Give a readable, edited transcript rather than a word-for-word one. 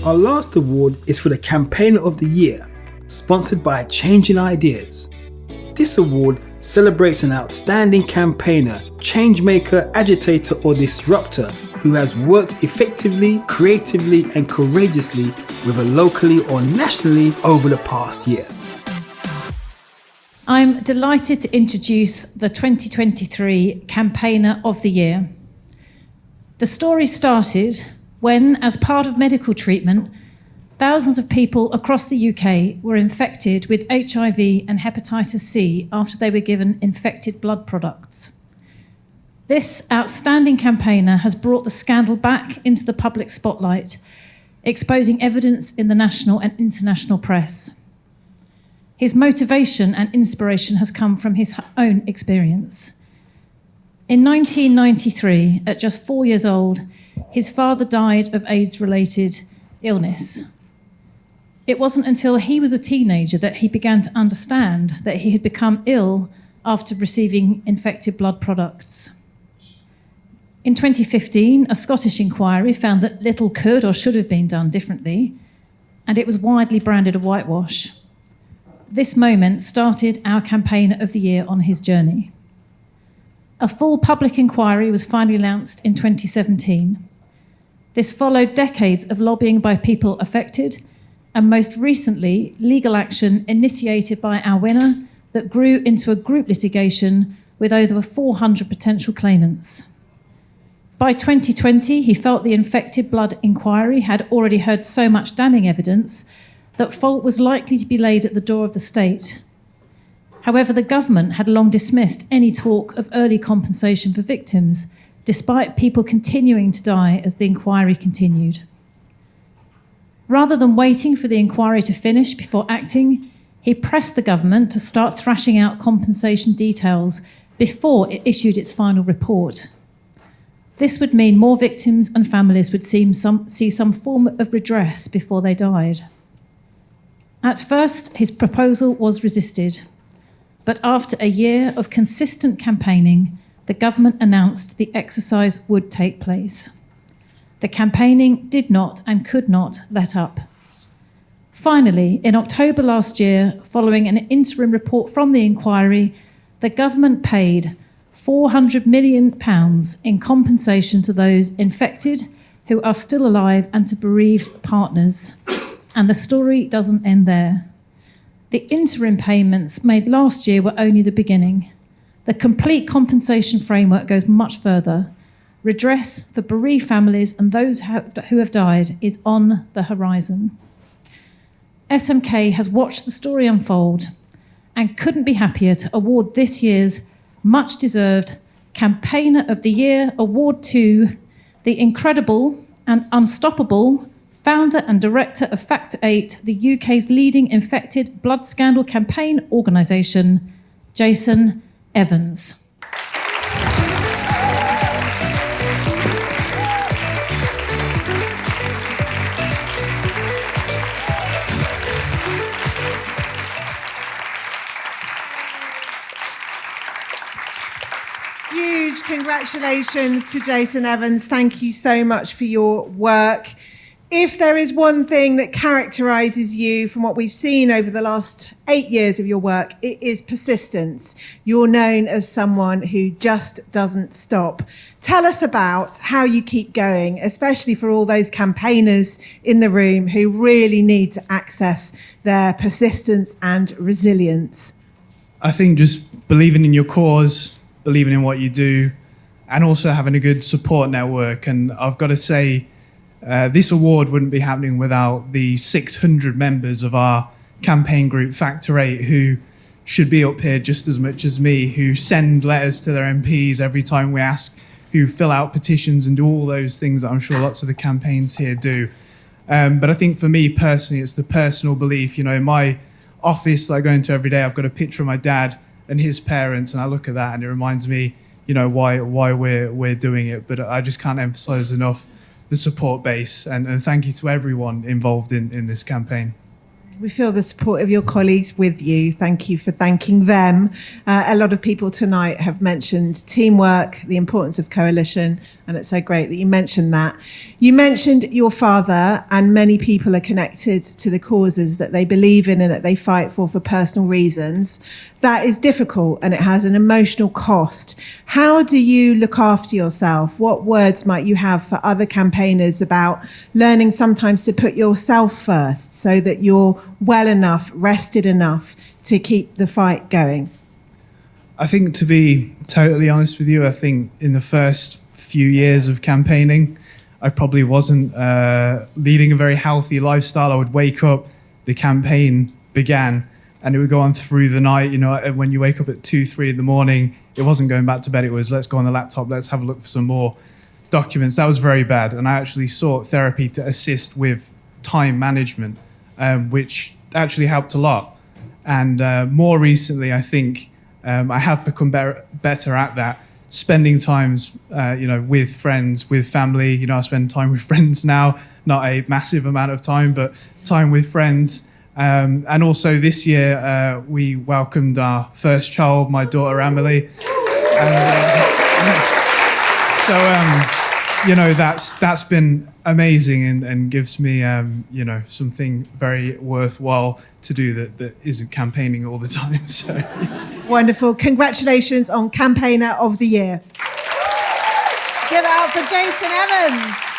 Our last award is for the Campaigner of the Year, sponsored by Changing Ideas. This award celebrates an outstanding campaigner, changemaker, agitator or disruptor who has worked effectively, creatively and courageously, whether locally or nationally, over the past year. I'm delighted to introduce the 2023 Campaigner of the Year. The story started when, as part of medical treatment, thousands of people across the UK were infected with HIV and hepatitis C after they were given infected blood products. This outstanding campaigner has brought the scandal back into the public spotlight, exposing evidence in the national and international press. His motivation and inspiration has come from his own experience. In 1993, at just 4 years old, his father died of AIDS-related illness. It wasn't until he was a teenager that he began to understand that he had become ill after receiving infected blood products. In 2015, a Scottish inquiry found that little could or should have been done differently, and it was widely branded a whitewash. This moment started our Campaigner of the Year on his journey. A full public inquiry was finally announced in 2017. This followed decades of lobbying by people affected, and most recently, legal action initiated by our winner that grew into a group litigation with over 400 potential claimants. By 2020, he felt the infected blood inquiry had already heard so much damning evidence that fault was likely to be laid at the door of the state. However, the government had long dismissed any talk of early compensation for victims, despite people continuing to die as the inquiry continued. Rather than waiting for the inquiry to finish before acting, he pressed the government to start thrashing out compensation details before it issued its final report. This would mean more victims and families would see some form of redress before they died. At first, his proposal was resisted. But after a year of consistent campaigning, the government announced the exercise would take place. The campaigning did not and could not let up. Finally, in October last year, following an interim report from the inquiry, the government paid £400 million in compensation to those infected who are still alive and to bereaved partners. And the story doesn't end there. The interim payments made last year were only the beginning. The complete compensation framework goes much further. Redress for bereaved families and those who have died is on the horizon. SMK has watched the story unfold and couldn't be happier to award this year's much-deserved Campaigner of the Year award to the incredible and unstoppable founder and director of Factor 8, the UK's leading infected blood scandal campaign organisation, Jason Evans. Huge congratulations to Jason Evans. Thank you so much for your work. If there is one thing that characterises you from what we've seen over the last 8 years of your work, it is persistence. You're known as someone who just doesn't stop. Tell us about how you keep going, especially for all those campaigners in the room who really need to access their persistence and resilience. I think just believing in your cause, believing in what you do, and also having a good support network. And I've got to say, this award wouldn't be happening without the 600 members of our campaign group Factor 8 who should be up here just as much as me, who send letters to their MPs every time we ask, who fill out petitions and do all those things that I'm sure lots of the campaigns here do. But I think for me personally, it's the personal belief. You know, in my office that I go into every day, I've got a picture of my dad and his parents, and I look at that and it reminds me, you know, why we're doing it. But I just can't emphasize enough the support base, and thank you to everyone involved in this campaign. We feel the support of your colleagues with you. Thank you for thanking them. A lot of people tonight have mentioned teamwork, the importance of coalition, and it's so great that you mentioned that. You mentioned your father, and many people are connected to the causes that they believe in and that they fight for personal reasons. That is difficult and it has an emotional cost. How do you look after yourself? What words might you have for other campaigners about learning sometimes to put yourself first so that you're well enough, rested enough to keep the fight going? I think, to be totally honest with you, I think in the first few years of campaigning, I probably wasn't leading a very healthy lifestyle. I would wake up, the campaign began, and it would go on through the night. You know, when you wake up at 2, 3 in the morning, it wasn't going back to bed. It was, let's go on the laptop, let's have a look for some more documents. That was very bad. And I actually sought therapy to assist with time management, which actually helped a lot. And more recently, I think I have become better at that. Spending times, with friends, with family. You know, I spend time with friends now, not a massive amount of time, but time with friends. And also this year, we welcomed our first child, my daughter, Emily. And, that's been amazing and gives me, something very worthwhile to do that isn't campaigning all the time. So. Wonderful. Congratulations on Campaigner of the Year. Give it up for Jason Evans.